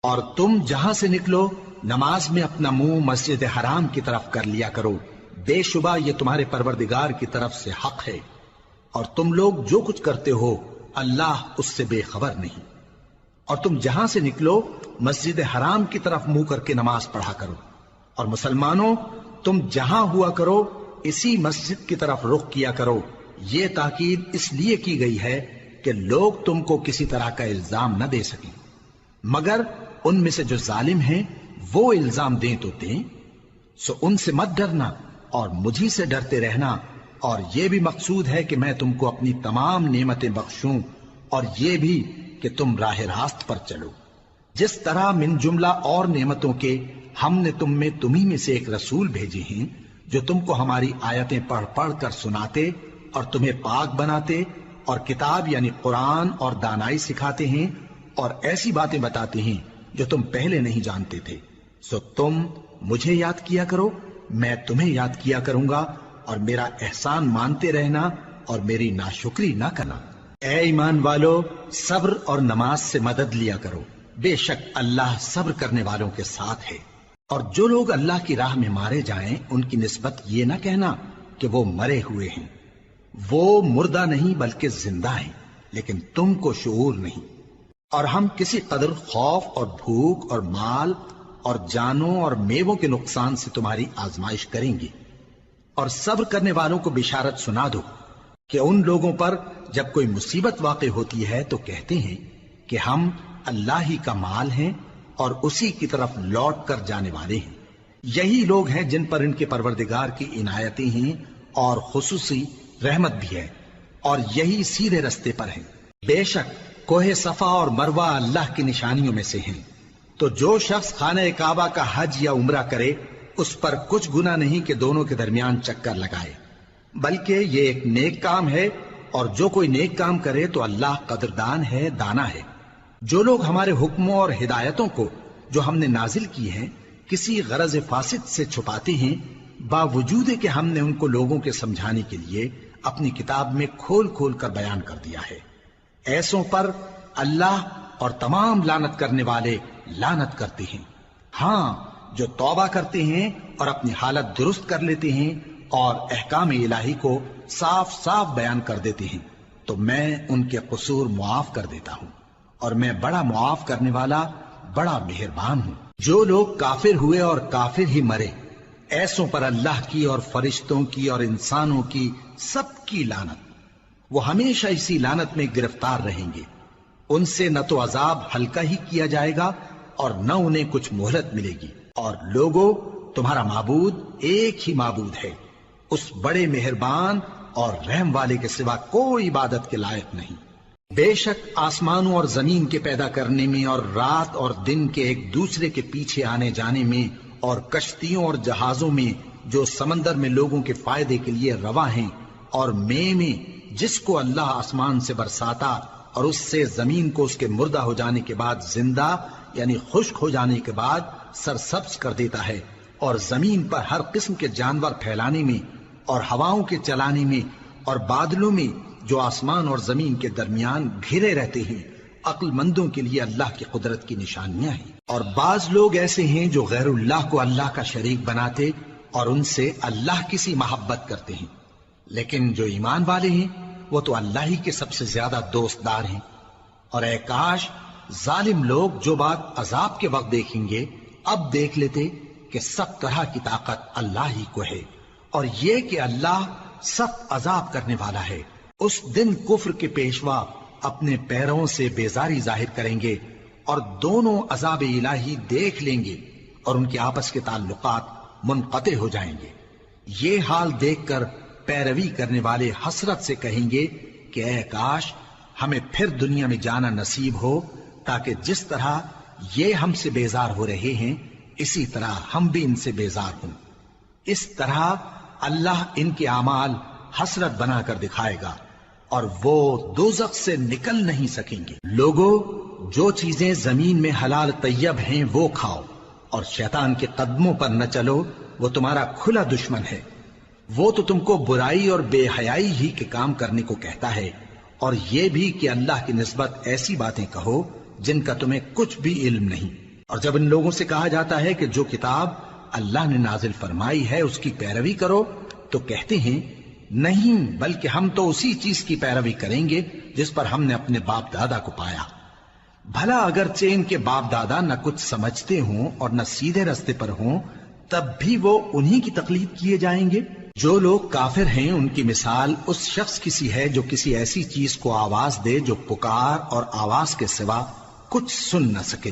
اور تم جہاں سے نکلو نماز میں اپنا منہ مسجد حرام کی طرف کر لیا کرو، بے شبہ یہ تمہارے پروردگار کی طرف سے حق ہے، اور تم لوگ جو کچھ کرتے ہو اللہ اس سے بے خبر نہیں۔ اور تم جہاں سے نکلو مسجد حرام کی طرف منہ کر کے نماز پڑھا کرو، اور مسلمانوں تم جہاں ہوا کرو اسی مسجد کی طرف رخ کیا کرو۔ یہ تاکید اس لیے کی گئی ہے کہ لوگ تم کو کسی طرح کا الزام نہ دے سکیں، مگر ان میں سے جو ظالم ہیں وہ الزام دیں تو دیں، سو ان سے مت ڈرنا اور مجھی سے ڈرتے رہنا، اور یہ بھی مقصود ہے کہ میں تم کو اپنی تمام نعمتیں بخشوں، اور یہ بھی کہ تم راہ راست پر چلو۔ جس طرح من جملہ اور نعمتوں کے ہم نے تم میں تمہیں میں سے ایک رسول بھیجے ہیں جو تم کو ہماری آیتیں پڑھ پڑھ کر سناتے اور تمہیں پاک بناتے اور کتاب یعنی قرآن اور دانائی سکھاتے ہیں اور ایسی باتیں بتاتے ہیں جو تم پہلے نہیں جانتے تھے، سو تم مجھے یاد کیا کرو، میں تمہیں یاد کیا کروں گا، اور میرا احسان مانتے رہنا اور میری ناشکری نہ کرنا۔ اے ایمان والو، صبر اور نماز سے مدد لیا کرو، بے شک اللہ صبر کرنے والوں کے ساتھ ہے۔ اور جو لوگ اللہ کی راہ میں مارے جائیں ان کی نسبت یہ نہ کہنا کہ وہ مرے ہوئے ہیں، وہ مردہ نہیں بلکہ زندہ ہیں، لیکن تم کو شعور نہیں۔ اور ہم کسی قدر خوف اور بھوک اور مال اور جانوں اور میووں کے نقصان سے تمہاری آزمائش کریں گے، اور صبر کرنے والوں کو بشارت سنا دو کہ ان لوگوں پر جب کوئی مصیبت واقع ہوتی ہے تو کہتے ہیں کہ ہم اللہ ہی کا مال ہیں اور اسی کی طرف لوٹ کر جانے والے ہیں۔ یہی لوگ ہیں جن پر ان کے پروردگار کی عنایتیں ہیں اور خصوصی رحمت بھی ہے، اور یہی سیدھے رستے پر ہیں۔ بے شک کوہ صفا اور مروہ اللہ کی نشانیوں میں سے ہیں، تو جو شخص خانہ کعبہ کا حج یا عمرہ کرے اس پر کچھ گناہ نہیں کہ دونوں کے درمیان چکر لگائے، بلکہ یہ ایک نیک کام ہے، اور جو کوئی نیک کام کرے تو اللہ قدردان ہے، دانا ہے۔ جو لوگ ہمارے حکموں اور ہدایتوں کو جو ہم نے نازل کی ہیں کسی غرض فاسد سے چھپاتے ہیں، باوجود کہ ہم نے ان کو لوگوں کے سمجھانے کے لیے اپنی کتاب میں کھول کھول کر بیان کر دیا ہے، ایسوں پر اللہ اور تمام لعنت کرنے والے لعنت کرتے ہیں۔ ہاں، جو توبہ کرتے ہیں اور اپنی حالت درست کر لیتے ہیں اور احکام الہی کو صاف صاف بیان کر دیتے ہیں تو میں ان کے قصور معاف کر دیتا ہوں، اور میں بڑا معاف کرنے والا بڑا مہربان ہوں۔ جو لوگ کافر ہوئے اور کافر ہی مرے، ایسوں پر اللہ کی اور فرشتوں کی اور انسانوں کی سب کی لعنت، وہ ہمیشہ اسی لعنت میں گرفتار رہیں گے۔ ان سے نہ تو عذاب ہلکا ہی کیا جائے گا اور نہ انہیں کچھ مہلت ملے گی۔ اور لوگوں، تمہارا معبود ایک ہی معبود ہے، اس بڑے مہربان اور رحم والے کے سوا کوئی عبادت کے لائق نہیں۔ بے شک آسمانوں اور زمین کے پیدا کرنے میں اور رات اور دن کے ایک دوسرے کے پیچھے آنے جانے میں اور کشتیوں اور جہازوں میں جو سمندر میں لوگوں کے فائدے کے لیے رواں ہیں، اور میں جس کو اللہ آسمان سے برساتا اور اس سے زمین کو اس کے مردہ ہو جانے کے بعد زندہ یعنی خشک ہو جانے کے بعد سرسبز کر دیتا ہے، اور زمین پر ہر قسم کے جانور پھیلانے میں اور ہواؤں کے چلانے میں اور بادلوں میں جو آسمان اور زمین کے درمیان گھرے رہتے ہیں، عقل مندوں کے لیے اللہ کی قدرت کی نشانیاں ہیں۔ اور بعض لوگ ایسے ہیں جو غیر اللہ کو اللہ کا شریک بناتے اور ان سے اللہ کی سی محبت کرتے ہیں، لیکن جو ایمان والے ہیں وہ تو اللہ ہی کے سب سے زیادہ دوست دار ہیں۔ اور اے کاش ظالم لوگ جو بات عذاب کے وقت دیکھیں گے اب دیکھ لیتے کہ سب طرح کی طاقت اللہ ہی کو ہے، اور یہ کہ اللہ سخت عذاب کرنے والا ہے۔ اس دن کفر کے پیشوا اپنے پیروں سے بیزاری ظاہر کریں گے اور دونوں عذاب الہی دیکھ لیں گے اور ان کے آپس کے تعلقات منقطع ہو جائیں گے۔ یہ حال دیکھ کر پیروی کرنے والے حسرت سے کہیں گے کہ اے کاش ہمیں پھر دنیا میں جانا نصیب ہو، تاکہ جس طرح یہ ہم سے بیزار ہو رہے ہیں اسی طرح ہم بھی ان سے بیزار ہوں۔ اس طرح اللہ ان کے اعمال حسرت بنا کر دکھائے گا اور وہ دوزخ سے نکل نہیں سکیں گے۔ لوگوں، جو چیزیں زمین میں حلال طیب ہیں وہ کھاؤ، اور شیطان کے قدموں پر نہ چلو، وہ تمہارا کھلا دشمن ہے۔ وہ تو تم کو برائی اور بے حیائی ہی کے کام کرنے کو کہتا ہے، اور یہ بھی کہ اللہ کی نسبت ایسی باتیں کہو جن کا تمہیں کچھ بھی علم نہیں۔ اور جب ان لوگوں سے کہا جاتا ہے کہ جو کتاب اللہ نے نازل فرمائی ہے اس کی پیروی کرو، تو کہتے ہیں نہیں، بلکہ ہم تو اسی چیز کی پیروی کریں گے جس پر ہم نے اپنے باپ دادا کو پایا۔ بھلا اگرچہ ان کے باپ دادا نہ کچھ سمجھتے ہوں اور نہ سیدھے رستے پر ہوں، تب بھی وہ انہی کی تقلید کیے جائیں گے۔ جو لوگ کافر ہیں ان کی مثال اس شخص کی سی ہے جو کسی ایسی چیز کو آواز دے جو پکار اور آواز کے سوا کچھ سن نہ سکے۔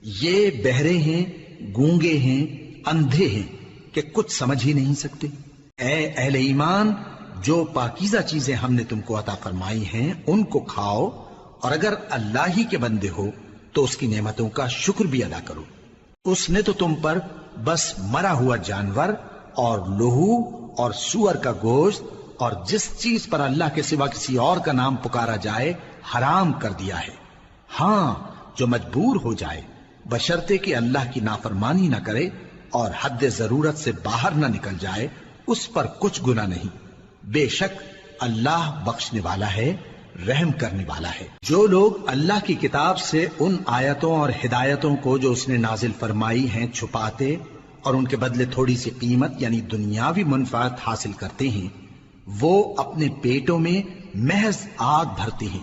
یہ بہرے ہیں، گونگے ہیں، اندھے ہیں کہ کچھ سمجھ ہی نہیں سکتے۔ اے اہل ایمان، جو پاکیزہ چیزیں ہم نے تم کو عطا فرمائی ہیں ان کو کھاؤ، اور اگر اللہ ہی کے بندے ہو تو اس کی نعمتوں کا شکر بھی ادا کرو۔ اس نے تو تم پر بس مرا ہوا جانور اور لہو اور سور کا گوشت اور جس چیز پر اللہ کے سوا کسی اور کا نام پکارا جائے حرام کر دیا ہے۔ ہاں، جو مجبور ہو جائے بشرطے کہ اللہ کی نافرمانی نہ کرے اور حد ضرورت سے باہر نہ نکل جائے، اس پر کچھ گناہ نہیں۔ بے شک اللہ بخشنے والا ہے، رحم کرنے والا ہے۔ جو لوگ اللہ کی کتاب سے ان آیتوں اور ہدایتوں کو جو اس نے نازل فرمائی ہیں چھپاتے اور ان کے بدلے تھوڑی سی قیمت یعنی دنیاوی منفعت حاصل کرتے ہیں، وہ اپنے پیٹوں میں محض آگ بھرتے ہیں۔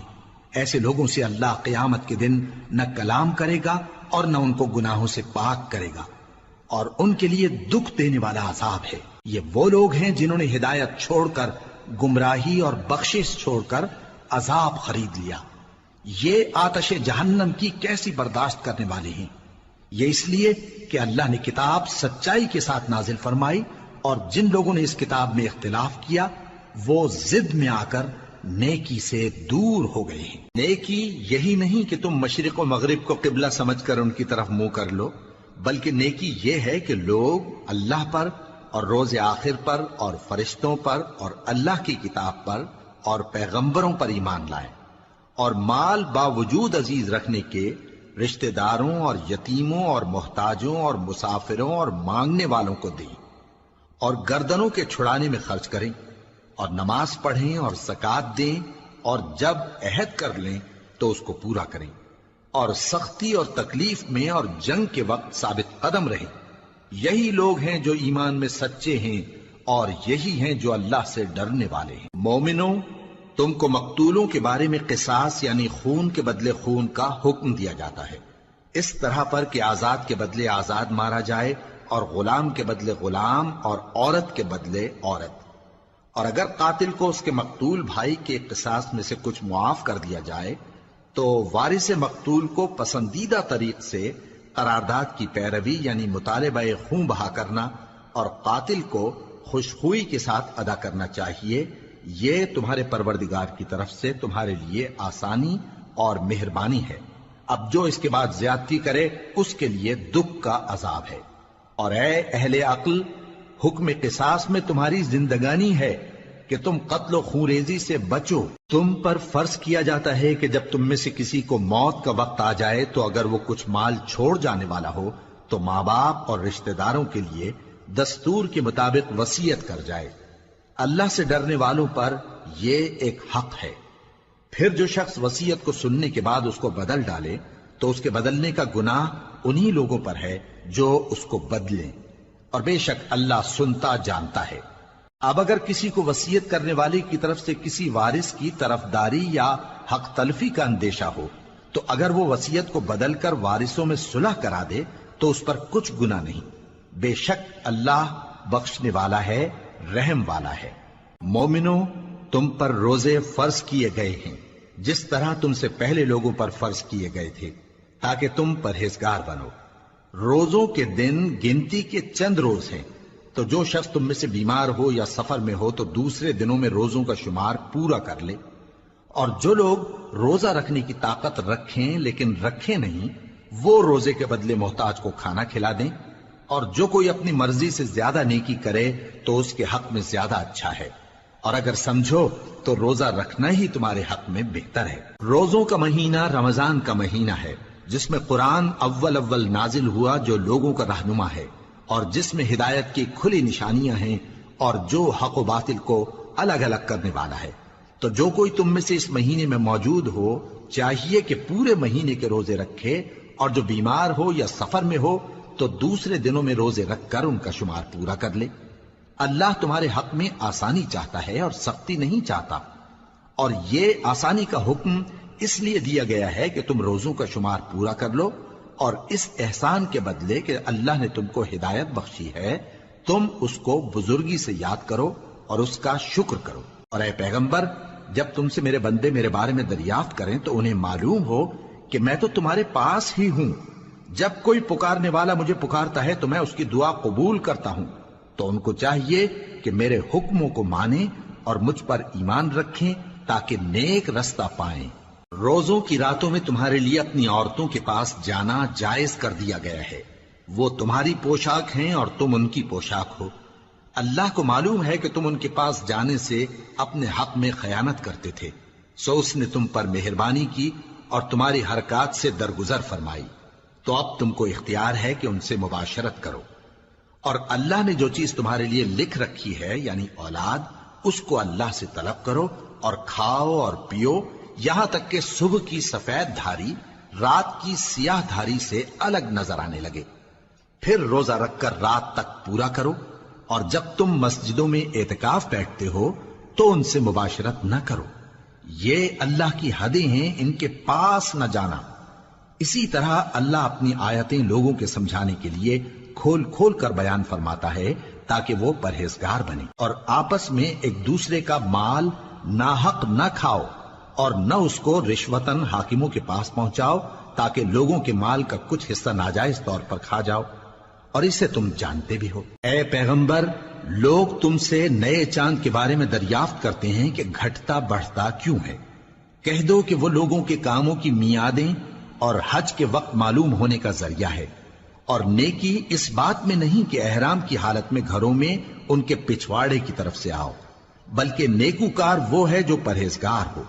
ایسے لوگوں سے اللہ قیامت کے دن نہ کلام کرے گا اور نہ ان کو گناہوں سے پاک کرے گا، اور ان کے لیے دکھ دینے والا عذاب ہے۔ یہ وہ لوگ ہیں جنہوں نے ہدایت چھوڑ کر گمراہی اور بخشش چھوڑ کر عذاب خرید لیا۔ یہ آتش جہنم کی کیسی برداشت کرنے والے ہیں۔ یہ اس لیے کہ اللہ نے کتاب سچائی کے ساتھ نازل فرمائی، اور جن لوگوں نے اس کتاب میں اختلاف کیا وہ ضد میں آ کر نیکی سے دور ہو گئے ہیں۔ نیکی یہی نہیں کہ تم مشرق و مغرب کو قبلہ سمجھ کر ان کی طرف منہ کر لو، بلکہ نیکی یہ ہے کہ لوگ اللہ پر اور روز آخر پر اور فرشتوں پر اور اللہ کی کتاب پر اور پیغمبروں پر ایمان لائیں، اور مال باوجود عزیز رکھنے کے رشتہ داروں اور یتیموں اور محتاجوں اور مسافروں اور مانگنے والوں کو دیں، اور گردنوں کے چھڑانے میں خرچ کریں، اور نماز پڑھیں اور زکوٰۃ دیں، اور جب عہد کر لیں تو اس کو پورا کریں، اور سختی اور تکلیف میں اور جنگ کے وقت ثابت قدم رہیں۔ یہی لوگ ہیں جو ایمان میں سچے ہیں، اور یہی ہیں جو اللہ سے ڈرنے والے ہیں۔ مومنوں، تم کو مقتولوں کے بارے میں قصاص یعنی خون کے بدلے خون کا حکم دیا جاتا ہے، اس طرح پر کہ آزاد کے بدلے آزاد مارا جائے، اور غلام کے بدلے غلام، اور عورت کے بدلے عورت۔ اور اگر قاتل کو اس کے مقتول بھائی کے قصاص میں سے کچھ معاف کر دیا جائے تو وارث مقتول کو پسندیدہ طریق سے قرارداد کی پیروی یعنی مطالبہ خون بہا کرنا اور قاتل کو خوشخوئی کے ساتھ ادا کرنا چاہیے۔ یہ تمہارے پروردگار کی طرف سے تمہارے لیے آسانی اور مہربانی ہے۔ اب جو اس کے بعد زیادتی کرے اس کے لیے دکھ کا عذاب ہے۔ اور اے اہل عقل، حکم قصاص میں تمہاری زندگانی ہے کہ تم قتل و خونریزی سے بچو۔ تم پر فرض کیا جاتا ہے کہ جب تم میں سے کسی کو موت کا وقت آ جائے تو اگر وہ کچھ مال چھوڑ جانے والا ہو تو ماں باپ اور رشتہ داروں کے لیے دستور کے مطابق وصیت کر جائے۔ اللہ سے ڈرنے والوں پر یہ ایک حق ہے۔ پھر جو شخص وصیت کو سننے کے بعد اس کو بدل ڈالے تو اس کے بدلنے کا گناہ انہی لوگوں پر ہے جو اس کو بدلیں، اور بے شک اللہ سنتا جانتا ہے۔ اب اگر کسی کو وصیت کرنے والے کی طرف سے کسی وارث کی طرفداری یا حق تلفی کا اندیشہ ہو تو اگر وہ وصیت کو بدل کر وارثوں میں صلح کرا دے تو اس پر کچھ گناہ نہیں۔ بے شک اللہ بخشنے والا ہے، رحم والا ہے۔ مومنوں، تم پر روزے فرض کیے گئے ہیں جس طرح تم سے پہلے لوگوں پر فرض کیے گئے تھے تاکہ تم پرہیزگار بنو۔ روزوں کے دن گنتی کے چند روز ہیں، تو جو شخص تم میں سے بیمار ہو یا سفر میں ہو تو دوسرے دنوں میں روزوں کا شمار پورا کر لے۔ اور جو لوگ روزہ رکھنے کی طاقت رکھیں لیکن رکھیں نہیں، وہ روزے کے بدلے محتاج کو کھانا کھلا دیں۔ اور جو کوئی اپنی مرضی سے زیادہ نیکی کرے تو اس کے حق میں زیادہ اچھا ہے، اور اگر سمجھو تو روزہ رکھنا ہی تمہارے حق میں بہتر ہے۔ روزوں کا مہینہ رمضان کا مہینہ ہے جس میں قرآن اول نازل ہوا جو لوگوں کا رہنما ہے اور جس میں ہدایت کی کھلی نشانیاں ہیں اور جو حق و باطل کو الگ الگ کرنے والا ہے۔ تو جو کوئی تم میں سے اس مہینے میں موجود ہو چاہیے کہ پورے مہینے کے روزے رکھے اور جو بیمار ہو یا سفر میں ہو تو دوسرے دنوں میں روزے رکھ کر ان کا شمار پورا کر لے۔ اللہ تمہارے حق میں آسانی چاہتا ہے اور سختی نہیں چاہتا، اور یہ آسانی کا حکم اس لیے دیا گیا ہے کہ تم روزوں کا شمار پورا کر لو، اور اس احسان کے بدلے کہ اللہ نے تم کو ہدایت بخشی ہے تم اس کو بزرگی سے یاد کرو اور اس کا شکر کرو۔ اور اے پیغمبر، جب تم سے میرے بندے میرے بارے میں دریافت کریں تو انہیں معلوم ہو کہ میں تو تمہارے پاس ہی ہوں۔ جب کوئی پکارنے والا مجھے پکارتا ہے تو میں اس کی دعا قبول کرتا ہوں، تو ان کو چاہیے کہ میرے حکموں کو مانیں اور مجھ پر ایمان رکھیں تاکہ نیک رستہ پائیں۔ روزوں کی راتوں میں تمہارے لیے اپنی عورتوں کے پاس جانا جائز کر دیا گیا ہے، وہ تمہاری پوشاک ہیں اور تم ان کی پوشاک ہو۔ اللہ کو معلوم ہے کہ تم ان کے پاس جانے سے اپنے حق میں خیانت کرتے تھے، سو اس نے تم پر مہربانی کی اور تمہاری حرکات سے درگزر فرمائی، تو اب تم کو اختیار ہے کہ ان سے مباشرت کرو۔ اور اللہ نے جو چیز تمہارے لیے لکھ رکھی ہے یعنی اولاد، اس کو اللہ سے طلب کرو اور کھاؤ اور پیو، یہاں تک کہ صبح کی سفید دھاری رات کی سیاہ دھاری سے الگ نظر آنے لگے، پھر روزہ رکھ کر رات تک پورا کرو، اور جب تم مسجدوں میں اعتکاف بیٹھتے ہو تو ان سے مباشرت نہ کرو، یہ اللہ کی حدیں ہیں، ان کے پاس نہ جانا۔ اسی طرح اللہ اپنی آیتیں لوگوں کے سمجھانے کے لیے کھول کھول کر بیان فرماتا ہے تاکہ وہ پرہیزگار بنے، اور آپس میں ایک دوسرے کا مال ناحق نہ کھاؤ اور نہ اس کو رشوتاً حاکموں کے پاس پہنچاؤ تاکہ لوگوں کے مال کا کچھ حصہ ناجائز طور پر کھا جاؤ، اور اسے تم جانتے بھی ہو۔ اے پیغمبر، لوگ تم سے نئے چاند کے بارے میں دریافت کرتے ہیں کہ گھٹتا بڑھتا کیوں ہے۔ کہہ دو کہ وہ لوگوں کے کاموں کی میعادیں اور حج کے وقت معلوم ہونے کا ذریعہ ہے، اور نیکی اس بات میں نہیں کہ احرام کی حالت میں گھروں میں ان کے پچھواڑے کی طرف سے آؤ، بلکہ نیکوکار وہ ہے جو پرہیزگار ہو،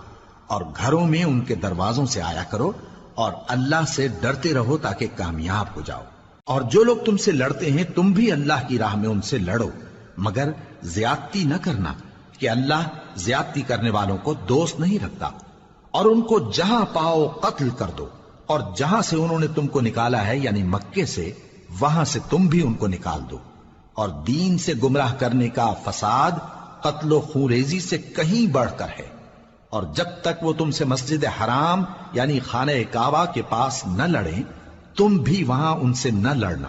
اور گھروں میں ان کے دروازوں سے آیا کرو، اور اللہ سے ڈرتے رہو تاکہ کامیاب ہو جاؤ۔ اور جو لوگ تم سے لڑتے ہیں تم بھی اللہ کی راہ میں ان سے لڑو، مگر زیادتی نہ کرنا کہ اللہ زیادتی کرنے والوں کو دوست نہیں رکھتا، اور ان کو جہاں پاؤ قتل کر دو، اور جہاں سے انہوں نے تم کو نکالا ہے یعنی مکے سے، وہاں سے تم بھی ان کو نکال دو۔ اور دین سے گمراہ کرنے کا فساد قتل و خونریزی سے کہیں بڑھ کر ہے، اور جب تک وہ تم سے مسجد حرام یعنی خانہ کعبہ کے پاس نہ لڑیں تم بھی وہاں ان سے نہ لڑنا۔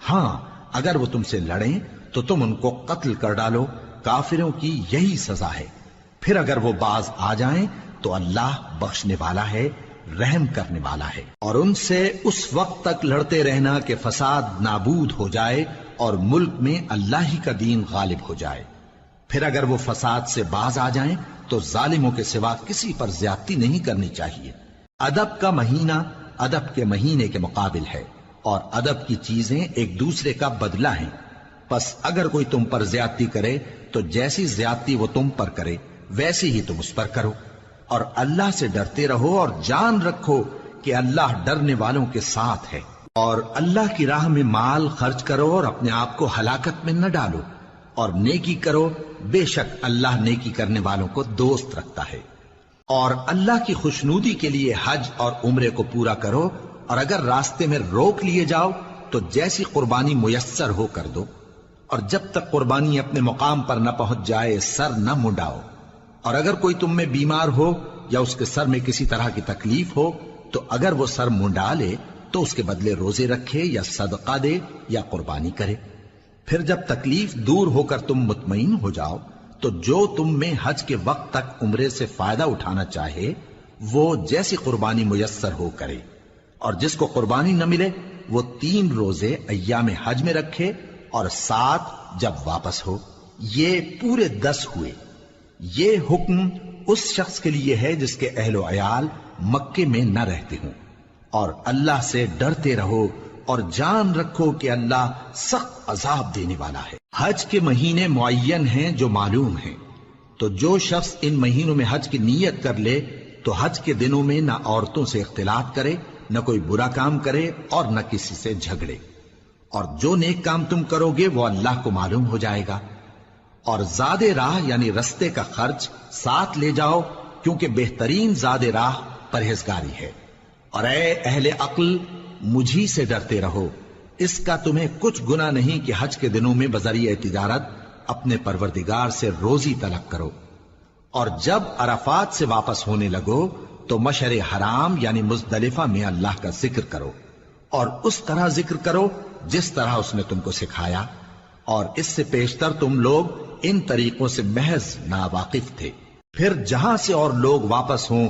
ہاں اگر وہ تم سے لڑیں تو تم ان کو قتل کر ڈالو، کافروں کی یہی سزا ہے۔ پھر اگر وہ باز آ جائیں تو اللہ بخشنے والا ہے، رحم کرنے والا ہے۔ اور ان سے اس وقت تک لڑتے رہنا کہ فساد نابود ہو جائے اور ملک میں اللہ ہی کا دین غالب ہو جائے۔ پھر اگر وہ فساد سے باز آ جائیں تو ظالموں کے سوا کسی پر زیادتی نہیں کرنی چاہیے۔ ادب کا مہینہ ادب کے مہینے کے مقابل ہے، اور ادب کی چیزیں ایک دوسرے کا بدلہ ہیں، پس اگر کوئی تم پر زیادتی کرے تو جیسی زیادتی وہ تم پر کرے ویسی ہی تم اس پر کرو، اور اللہ سے ڈرتے رہو اور جان رکھو کہ اللہ ڈرنے والوں کے ساتھ ہے۔ اور اللہ کی راہ میں مال خرچ کرو اور اپنے آپ کو ہلاکت میں نہ ڈالو، اور نیکی کرو، بے شک اللہ نیکی کرنے والوں کو دوست رکھتا ہے۔ اور اللہ کی خوشنودی کے لیے حج اور عمرے کو پورا کرو، اور اگر راستے میں روک لیے جاؤ تو جیسی قربانی میسر ہو کر دو، اور جب تک قربانی اپنے مقام پر نہ پہنچ جائے سر نہ منڈاؤ۔ اور اگر کوئی تم میں بیمار ہو یا اس کے سر میں کسی طرح کی تکلیف ہو تو اگر وہ سر منڈا لے تو اس کے بدلے روزے رکھے یا صدقہ دے یا قربانی کرے۔ پھر جب تکلیف دور ہو کر تم مطمئن ہو جاؤ تو جو تم میں حج کے وقت تک عمرے سے فائدہ اٹھانا چاہے وہ جیسی قربانی میسر ہو کرے، اور جس کو قربانی نہ ملے وہ 3 روزے ایام حج میں رکھے اور 7 جب واپس ہو، یہ پورے 10 ہوئے۔ یہ حکم اس شخص کے لیے ہے جس کے اہل و عیال مکے میں نہ رہتے ہوں، اور اللہ سے ڈرتے رہو اور جان رکھو کہ اللہ سخت عذاب دینے والا ہے۔ حج کے مہینے معین ہیں جو معلوم ہیں، تو جو شخص ان مہینوں میں حج کی نیت کر لے تو حج کے دنوں میں نہ عورتوں سے اختلاط کرے، نہ کوئی برا کام کرے اور نہ کسی سے جھگڑے، اور جو نیک کام تم کرو گے وہ اللہ کو معلوم ہو جائے گا۔ اور زاد راہ یعنی رستے کا خرچ ساتھ لے جاؤ، کیونکہ بہترین زاد راہ پرہیزگاری ہے۔ اور اے اہل عقل، مجھی سے ڈرتے رہو، اس کا تمہیں کچھ گناہ نہیں کہ حج کے دنوں میں بذریعہ تجارت اپنے پروردگار سے روزی طلب کرو، اور جب عرفات سے واپس ہونے لگو تو مشعر حرام یعنی مزدلفہ میں اللہ کا ذکر کرو، اور اس طرح ذکر کرو جس طرح اس نے تم کو سکھایا، اور اس سے پیشتر تم لوگ ان طریقوں سے محض ناواقف تھے۔ پھر جہاں سے اور لوگ واپس ہوں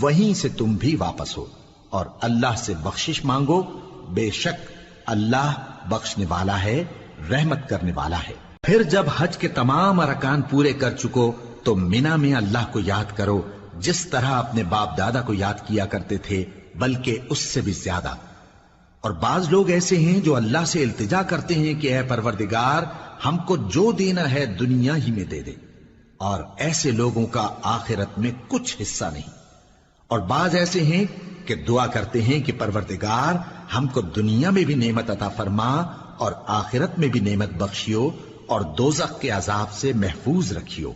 وہیں سے تم بھی واپس ہو، اور اللہ سے بخشش مانگو، بے شک اللہ بخشنے والا ہے، رحمت کرنے والا ہے۔ پھر جب حج کے تمام ارکان پورے کر چکو تو مینا میں اللہ کو یاد کرو جس طرح اپنے باپ دادا کو یاد کیا کرتے تھے، بلکہ اس سے بھی زیادہ۔ اور بعض لوگ ایسے ہیں جو اللہ سے التجا کرتے ہیں کہ اے پروردگار ہم کو جو دینا ہے دنیا ہی میں دے دے، اور ایسے لوگوں کا آخرت میں کچھ حصہ نہیں۔ اور بعض ایسے ہیں کہ دعا کرتے ہیں کہ پروردگار ہم کو دنیا میں بھی نعمت عطا فرما اور آخرت میں بھی نعمت بخشیو اور دوزخ کے عذاب سے محفوظ رکھیو۔